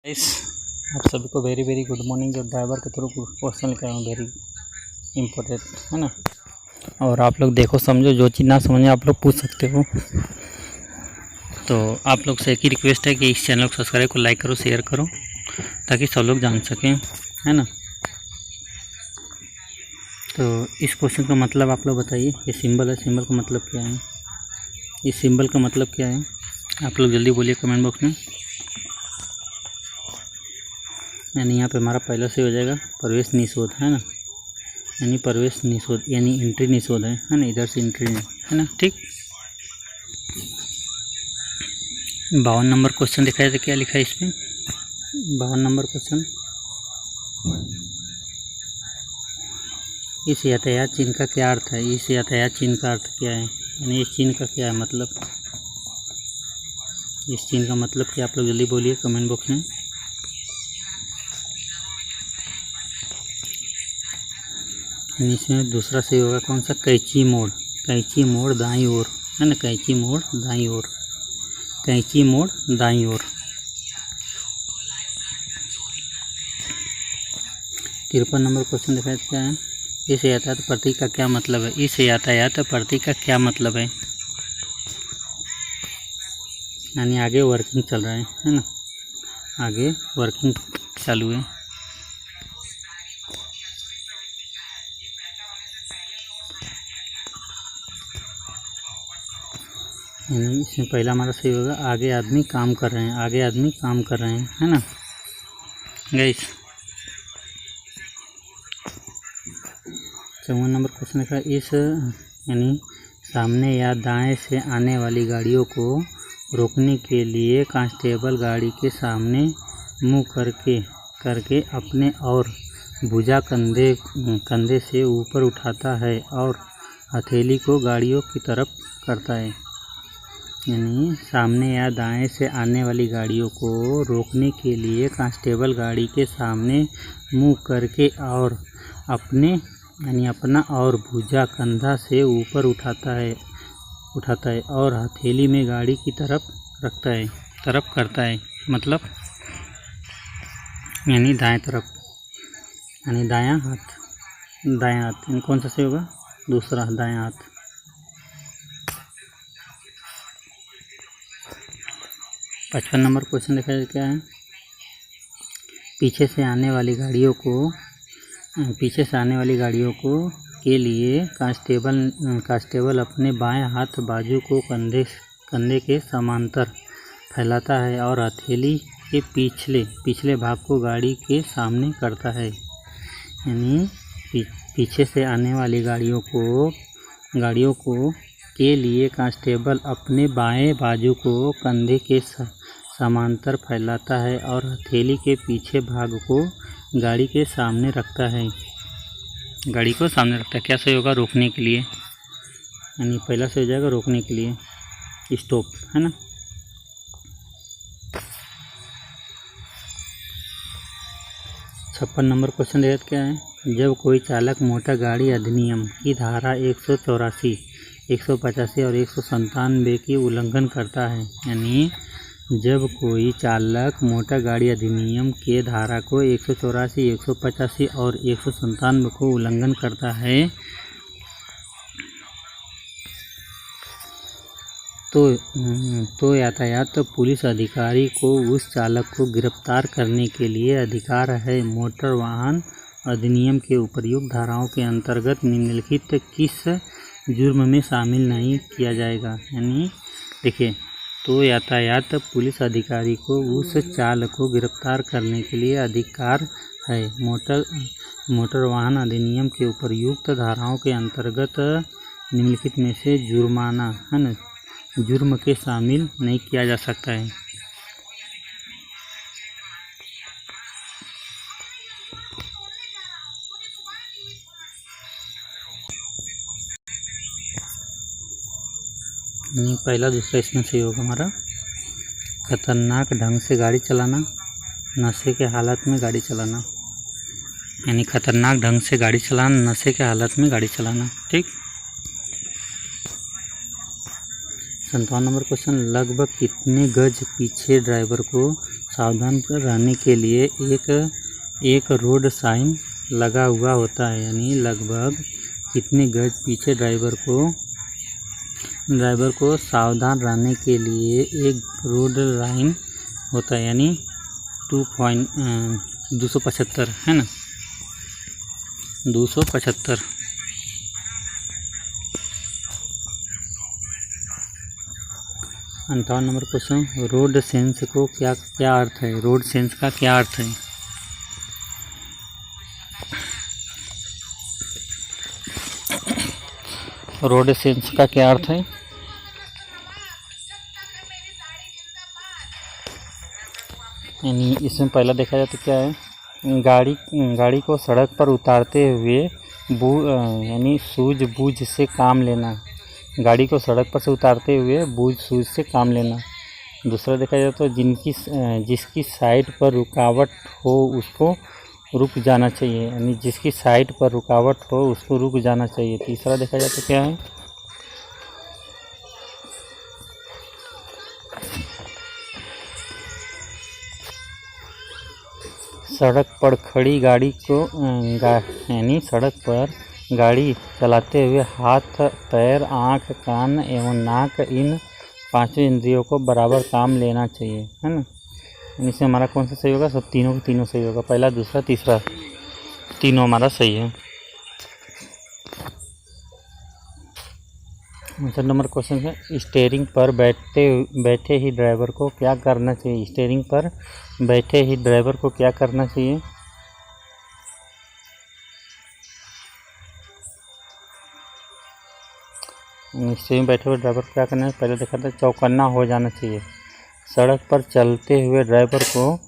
Guys, आप सभी को वेरी वेरी गुड मॉर्निंग। जो ड्राइवर के थ्रू क्वेश्चन लेकर आया हूँ, वेरी इम्पोर्टेंट है ना। और आप लोग देखो समझो, जो चीज़ ना समझे आप लोग पूछ सकते हो। तो आप लोग से एक ही रिक्वेस्ट है कि इस चैनल को सब्सक्राइब को लाइक करो, शेयर करो, ताकि सब लोग जान सकें, है ना। तो इस क्वेश्चन का मतलब आप लोग बताइए। ये सिंबल है, सिंबल का मतलब क्या है? इस सिंबल का मतलब क्या है? आप लोग जल्दी बोलिए कमेंट बॉक्स में। यानी यहाँ पे हमारा पहला से हो जाएगा प्रवेश निषेध, है ना। यानी प्रवेश निषेध यानी एंट्री निषेध है ना। इधर से एंट्री है ना, ठीक। 52 नंबर क्वेश्चन दिखाया था, क्या लिखा है इस पर? 52 नंबर क्वेश्चन। इस यातायात चिन्ह का क्या अर्थ है? इस यातायात चिन्ह का अर्थ क्या है? यानी इस चिन्ह का क्या है मतलब? इस चिन्ह का मतलब क्या? आप लोग जल्दी बोलिए कमेंट बॉक्स में। यानी इसमें दूसरा सही होगा कौन सा? कैंची मोड़। कैंची मोड़ दाईं ओर, है ना। कैंची मोड़ दाईं ओर, कैंची मोड़ दाईं ओर। 53 नंबर क्वेश्चन दिखाया क्या है? इस यातायात प्रतीक का क्या मतलब है? इस यातायात प्रतीक का क्या मतलब है? यानी आगे वर्किंग चल रहा है ना। आगे वर्किंग चालू है। यानी इसमें पहला हमारा सही होगा, आगे आदमी काम कर रहे हैं। आगे आदमी काम कर रहे हैं, है ना गाइस। 54 नंबर क्वेश्चन लिखा है, इस यानी सामने या दाएं से आने वाली गाड़ियों को रोकने के लिए कांस्टेबल गाड़ी के सामने मुंह करके अपने और भुजा कंधे से ऊपर उठाता है और हथेली को गाड़ियों की तरफ करता है। यानी सामने या दाएं से आने वाली गाड़ियों को रोकने के लिए कांस्टेबल गाड़ी के सामने मुंह करके और अपना और भुजा कंधा से ऊपर उठाता है और हथेली में गाड़ी की तरफ करता है। मतलब यानी दाएं तरफ, यानी दायां हाथ। यानी कौन सा सही होगा? दूसरा, दायां हाथ। 55 नंबर क्वेश्चन देखा जाए क्या है? पीछे से आने वाली गाड़ियों को के लिए कांस्टेबल अपने बाएं हाथ बाजू को कंधे के समांतर फैलाता है और हथेली के पिछले भाग को गाड़ी के सामने करता है। यानी पीछे से आने वाली गाड़ियों को के लिए कांस्टेबल अपने बाएं बाजू को कंधे के समांतर फैलाता है और हथेली के पीछे भाग को गाड़ी के सामने रखता है। क्या सही होगा? रोकने के लिए। यानी पहला सही हो जाएगा रोकने के लिए, स्टॉप, है ना। 56 नंबर क्वेश्चन देखते क्या है? जब कोई चालक मोटर गाड़ी अधिनियम की धारा 184, 185 और 197 की उल्लंघन करता है। यानी जब कोई चालक मोटर गाड़ी अधिनियम के धारा को 184, 185 और 197 को उल्लंघन करता है तो यातायात पुलिस अधिकारी को उस चालक को गिरफ्तार करने के लिए अधिकार है। मोटर वाहन अधिनियम के उपर्युक्त धाराओं के अंतर्गत निम्नलिखित किस जुर्म में शामिल नहीं किया जाएगा? यानी देखिए, तो यातायात पुलिस अधिकारी को उस चालक को गिरफ्तार करने के लिए अधिकार है। मोटर वाहन अधिनियम के उपर्युक्त धाराओं के अंतर्गत निम्नलिखित में से जुर्माना, है ना, जुर्म के शामिल नहीं किया जा सकता है। पहला दूसरा इसमें सही होगा हमारा। खतरनाक ढंग से गाड़ी चलाना, नशे के हालत में गाड़ी चलाना। यानी खतरनाक ढंग से गाड़ी चलाना, नशे के हालत में गाड़ी चलाना, ठीक। 57 नंबर क्वेश्चन, लगभग कितने गज पीछे ड्राइवर को सावधान रहने के लिए एक रोड साइन लगा हुआ होता है। यानी लगभग कितने गज पीछे ड्राइवर को सावधान रहने के लिए एक रोड लाइन होता है। यानी 275 है ना, 275। 58 नंबर क्वेश्चन, रोड सेंस को क्या अर्थ है? रोड सेंस का क्या अर्थ है? रोड सेंस का क्या अर्थ है? यानी इसमें पहला देखा जाए तो क्या है, गाड़ी को सड़क पर उतारते हुए यानी सूझबूझ से काम लेना। गाड़ी को सड़क पर से उतारते हुए सूझ से काम लेना। दूसरा देखा जाए तो जिसकी साइड पर रुकावट हो उसको रुक जाना चाहिए। यानी जिसकी साइड पर रुकावट हो उसको रुक जाना चाहिए। तीसरा देखा जाए तो क्या है, सड़क पर खड़ी गाड़ी को यानी सड़क पर गाड़ी चलाते हुए हाथ, पैर, आँख, कान एवं नाक इन पांचों इंद्रियों को बराबर काम लेना चाहिए, है ना। इसमें हमारा कौन सा सही होगा? सब तीनों सही होगा। पहला, दूसरा, तीसरा, तीनों हमारा सही है। 59 नंबर क्वेश्चन है, स्टीयरिंग पर बैठे ही ड्राइवर को क्या करना चाहिए? स्टीयरिंग पर बैठे ही ड्राइवर को क्या करना चाहिए? स्टीयरिंग बैठे हुए ड्राइवर को क्या करना है? पहले देखा था, चौकन्ना हो जाना चाहिए। सड़क पर चलते हुए ड्राइवर को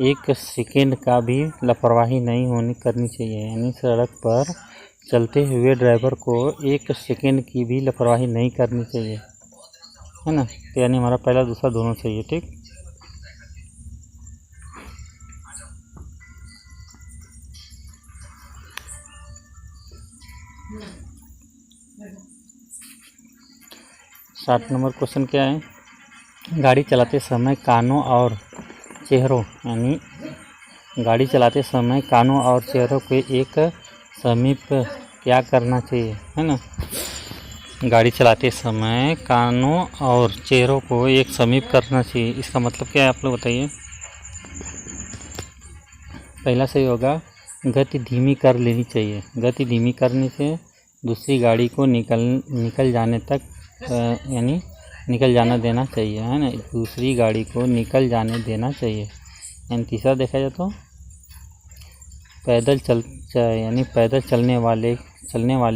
एक सेकेंड का भी लापरवाही नहीं करनी चाहिए। यानी सड़क पर चलते हुए ड्राइवर को एक सेकेंड की भी लापरवाही नहीं करनी चाहिए, है ना। तो यानी हमारा पहला, दूसरा दोनों सही है, ठीक। साठ नंबर क्वेश्चन क्या है? गाड़ी चलाते समय कानों और चेहरों के एक समीप क्या करना चाहिए, है ना। गाड़ी चलाते समय कानों और चेहरों को एक समीप करना चाहिए। इसका मतलब क्या है, आप लोग बताइए। पहला सही होगा, गति धीमी कर लेनी चाहिए। गति धीमी करने से दूसरी गाड़ी को निकल जाने तक यानी निकल जाना देना चाहिए, है ना। दूसरी गाड़ी को निकल जाने देना चाहिए। यानी तीसरा देखा जाए तो पैदल चलने वाले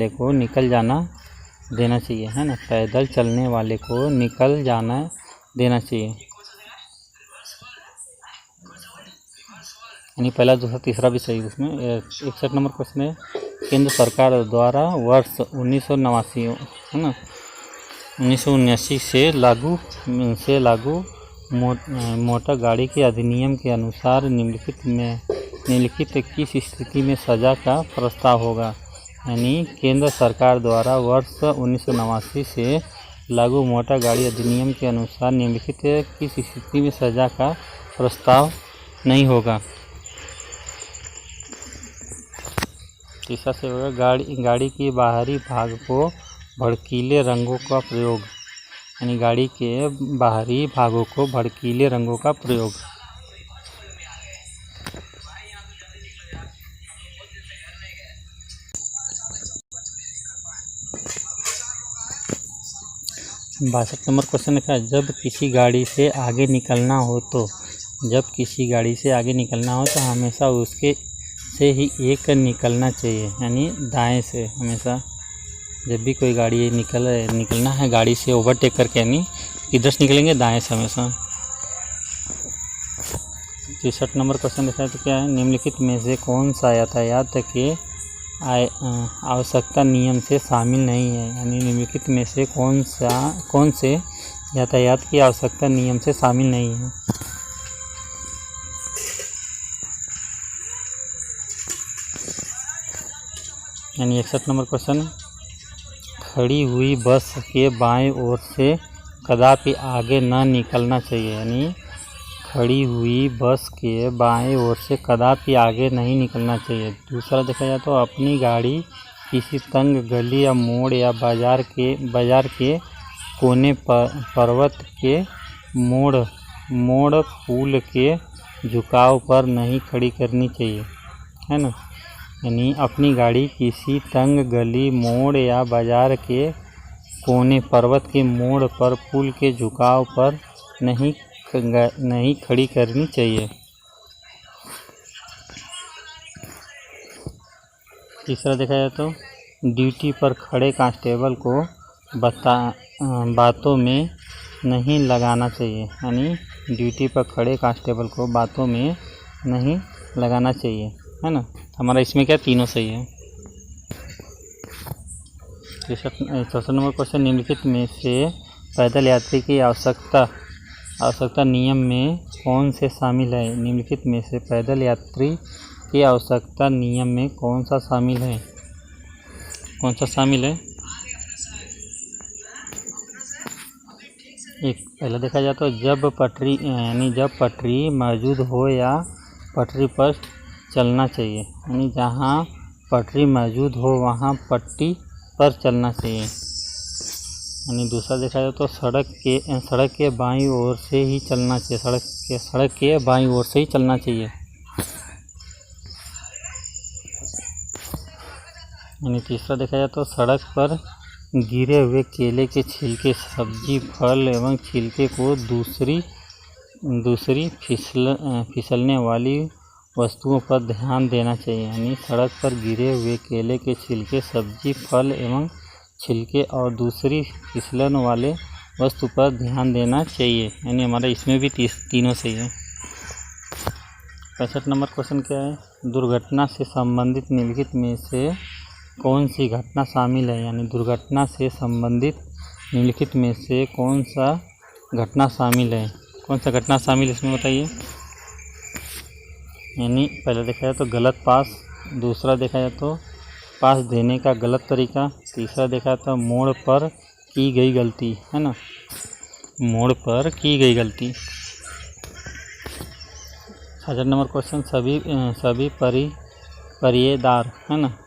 को निकल जाना देना चाहिए, है ना। पैदल चलने वाले को निकल जाना देना चाहिए। यानी पहला, दूसरा, तीसरा भी सही। उसमें 61 नंबर क्वेश्चन है, केंद्र सरकार द्वारा वर्ष 1989 है ना 1979 से लागू मोटर गाड़ी के अधिनियम के अनुसार निम्नलिखित किस स्थिति में सजा का प्रस्ताव होगा? यानी केंद्र सरकार द्वारा वर्ष 1989 से लागू मोटर गाड़ी अधिनियम के अनुसार निम्नलिखित किस स्थिति में सजा का प्रस्ताव नहीं होगा? तीसरा से होगा, गाड़ी के बाहरी भाग को भड़कीले रंगों का प्रयोग। यानी गाड़ी के बाहरी भागों को भड़कीले रंगों का प्रयोग। बासठ नंबर क्वेश्चन लिखा है, जब किसी गाड़ी से आगे निकलना हो तो हमेशा उसके से ही एक निकलना चाहिए। यानी दाएं से हमेशा, जब भी कोई गाड़ी निकलना है गाड़ी से ओवरटेक करके, यानी किधर से निकलेंगे? दाएं से हमेशा। 63 नंबर क्वेश्चन लिखा है तो क्या है, निम्नलिखित में से कौन सा यातायात के आवश्यकता नियम से शामिल नहीं है? यानी निम्नलिखित में से कौन से यातायात की आवश्यकता नियम से शामिल नहीं है? यानी 61 नंबर क्वेश्चन, खड़ी हुई बस के बाएं ओर से कदापि आगे न निकलना चाहिए, यानी खड़ी हुई बस के बाएं ओर से कदापि आगे नहीं निकलना चाहिए। दूसरा देखा जाए तो अपनी गाड़ी किसी तंग गली या मोड़ या बाजार के कोने पर, पर्वत के मोड़ पुल के झुकाव पर नहीं खड़ी करनी चाहिए, है ना। यानी अपनी गाड़ी किसी तंग गली, मोड़ या बाजार के कोने, पर्वत के मोड़ पर, पुल के झुकाव पर नहीं खड़ी करनी चाहिए। तीसरा देखा जाए तो ड्यूटी पर खड़े कांस्टेबल को बातों में नहीं लगाना चाहिए, यानी ड्यूटी पर खड़े कांस्टेबल को बातों में नहीं लगाना चाहिए, है ना। हमारा इसमें क्या तीनों सही है। चौथा नंबर क्वेश्चन, निम्नलिखित में से पैदल यात्री की आवश्यकता नियम में कौन से शामिल है। निम्नलिखित में से पैदल यात्री की आवश्यकता नियम में कौन सा शामिल है। एक पहला देखा जाए तो जब पटरी मौजूद हो या पटरी पर चलना चाहिए, यानी जहाँ पटरी मौजूद हो वहाँ पट्टी पर चलना चाहिए। यानी दूसरा देखा जाए तो सड़क के बाईं ओर से ही चलना चाहिए, सड़क के बाईं ओर से ही चलना चाहिए। यानी तीसरा देखा जाए तो सड़क पर गिरे हुए केले के छिलके, सब्जी, फल एवं छिलके को दूसरी फिसलने वाली वस्तुओं पर ध्यान देना चाहिए। यानी सड़क पर गिरे हुए केले के छिलके, सब्जी, फल एवं छिलके और दूसरी फिसलन वाले वस्तु पर ध्यान देना चाहिए। यानी हमारा इसमें भी तीनों सही है। 65 नंबर क्वेश्चन क्या है, दुर्घटना से संबंधित निम्नलिखित में से कौन सी घटना शामिल है। यानी दुर्घटना से संबंधित निम्नलिखित में से कौन सा घटना शामिल है। कौन सा घटना शामिल इसमें बताइए। यानी पहले देखा जाए तो गलत पास, दूसरा देखा जाए तो पास देने का गलत तरीका, तीसरा देखा तो मोड़ पर की गई गलती, है ना, मोड़ पर की गई गलती। 66 नंबर क्वेश्चन, सभी पहिएदार, है ना,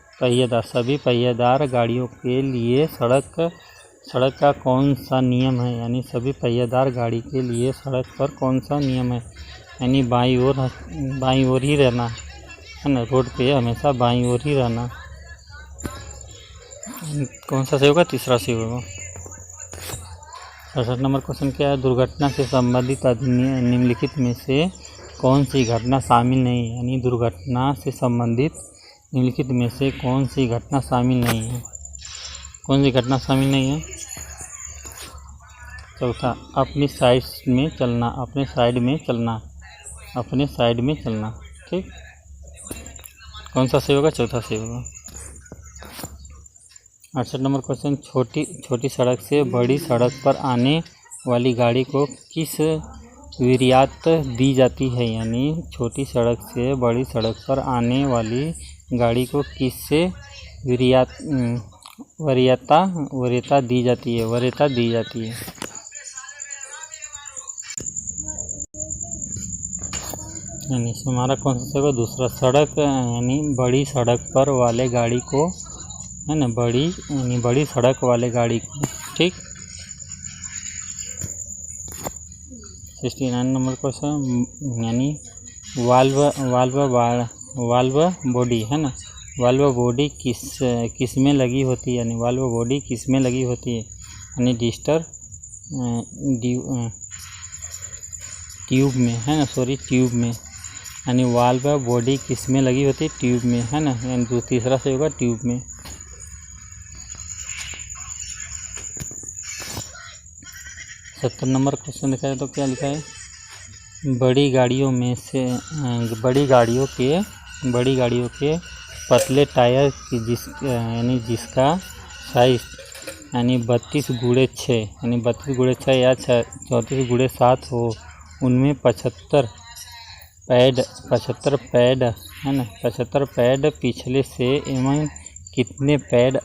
सभी पहिएदार गाड़ियों के लिए सड़क का कौन सा नियम है। यानी सभी पहिएदार गाड़ी के लिए सड़क पर कौन सा नियम है। यानी बाईं ओर ही रहना, है ना, रोड पे हमेशा बाईं ओर ही रहना। कौन सा सही होगा, तीसरा सही होगा। 67 नंबर क्वेश्चन क्या है, दुर्घटना से संबंधित अधिनियम निम्नलिखित में से कौन सी घटना शामिल नहीं है। यानी दुर्घटना से संबंधित निम्नलिखित में से कौन सी घटना शामिल नहीं है। कौन सी घटना शामिल नहीं है। चौथा, अपनी साइड में चलना, ठीक। कौन सा सही होगा, चौथा सही होगा। 68 नंबर क्वेश्चन, छोटी सड़क से बड़ी सड़क पर आने वाली गाड़ी को किस वरीयता दी जाती है। यानी छोटी सड़क से बड़ी सड़क पर आने वाली गाड़ी को किससे वरीयता दी जाती है। यानी हमारा कौन सा होगा, दूसरा सड़क, यानी बड़ी सड़क पर वाले गाड़ी को, है ना, बड़ी सड़क वाले गाड़ी को, ठीक। 69 नंबर क्वेश्चन, यानी वाल्व बॉडी, है ना, वाल्व बॉडी किस में लगी होती है। यानी वाल्व बॉडी किस में लगी होती है। यानी ट्यूब में, है ना, ट्यूब में। यानी वाल्व बॉडी किस में लगी होती है, ट्यूब में, है ना। यानी तीसरा से होगा ट्यूब में। 70 नंबर क्वेश्चन लिखा है तो क्या लिखा है, बड़ी गाड़ियों के पतले टायर की जिसका साइज यानी 32x6 या 34x7 हो, उनमें 75 पैड, है ना, 75 पैड पिछले से एवं कितने पैड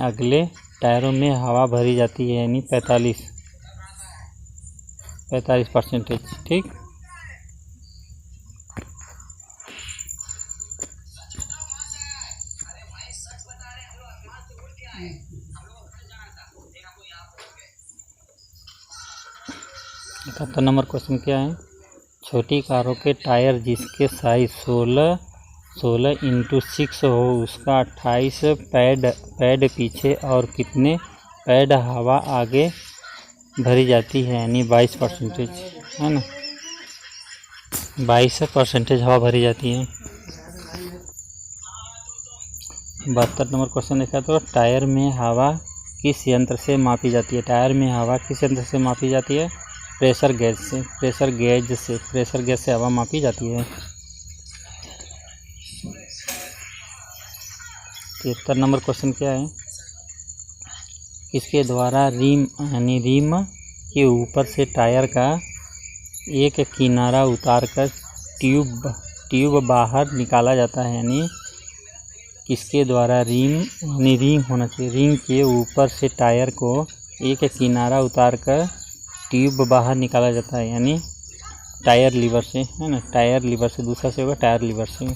अगले टायरों में हवा भरी जाती है। यानी 45। 45%। ठीक। इकहत्तर नंबर क्वेश्चन क्या है? छोटी कारों के टायर जिसके साइज 16x6 हो उसका 28 पैड पीछे और कितने पैड हवा आगे भरी जाती है, यानी 22%, है ना। 22% हवा भरी जाती है। 72 नंबर क्वेश्चन देखा तो टायर में हवा किस यंत्र से मापी जाती है? टायर में हवा किस यंत्र से मापी जाती है? प्रेशर गेज से हवा मापी जाती है। 73 नंबर क्वेश्चन क्या है? इसके द्वारा रिम के ऊपर से टायर का एक किनारा उतारकर ट्यूब बाहर निकाला जाता है, यानी किसके द्वारा रिंग होना चाहिए। रिंग के ऊपर से टायर को एक किनारा उतारकर ट्यूब बाहर निकाला जाता है, यानी टायर लीवर से, है ना। टायर लीवर से, दूसरा से होगा टायर लीवर से।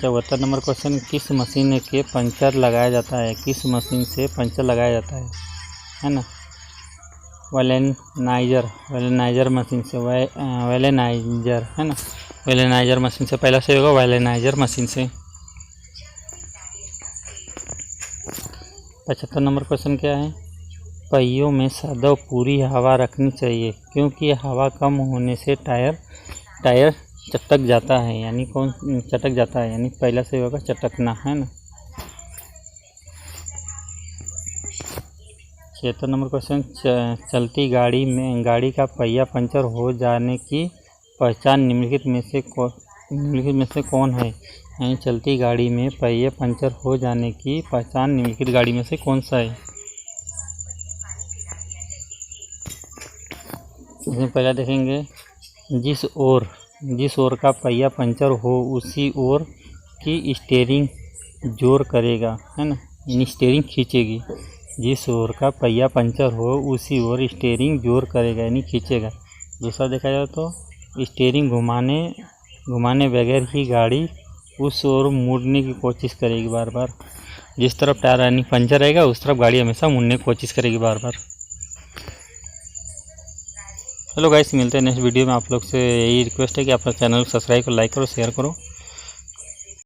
74 नंबर क्वेश्चन किस मशीन के पंचर लगाया जाता है? किस मशीन से पंचर लगाया जाता है ना। वेलेनाइजर मशीन से, वेलेनाइजर, है ना। वेलेनाइजर मशीन से, पहला से होगा वेलेनाइजर मशीन से। 75 नंबर क्वेश्चन क्या है? पहियों में सदैव पूरी हवा रखनी चाहिए क्योंकि हवा कम होने से टायर चटक जाता है, यानी कौन चटक जाता है, यानी पहला से होगा चटकना, है ना। 76 नंबर क्वेश्चन चलती गाड़ी का पहिया पंचर हो जाने की पहचान निम्नलिखित में से कौन है? यानी चलती गाड़ी में पहिए पंचर हो जाने की पहचान निम्नलिखित गाड़ी में से कौन सा है? इसमें पहला देखेंगे, जिस ओर का पहिया पंचर हो उसी ओर की स्टीयरिंग जोर करेगा, है ना, यानी स्टीयरिंग खींचेगी। जिस ओर का पहिया पंचर हो उसी ओर स्टीयरिंग जोर करेगा, यानी खींचेगा। दूसरा देखा जाए तो स्टीयरिंग घुमाने बगैर ही गाड़ी उस ओर मुड़ने की कोशिश करेगी बार बार। जिस तरफ टायर यानी पंचर रहेगा उस तरफ गाड़ी हमेशा मुड़ने की कोशिश करेगी बार बार। चलो गाइस, मिलते हैं नेक्स्ट वीडियो में। आप लोग से यही रिक्वेस्ट है कि आप चैनल को सब्सक्राइब करो, लाइक करो, शेयर करो।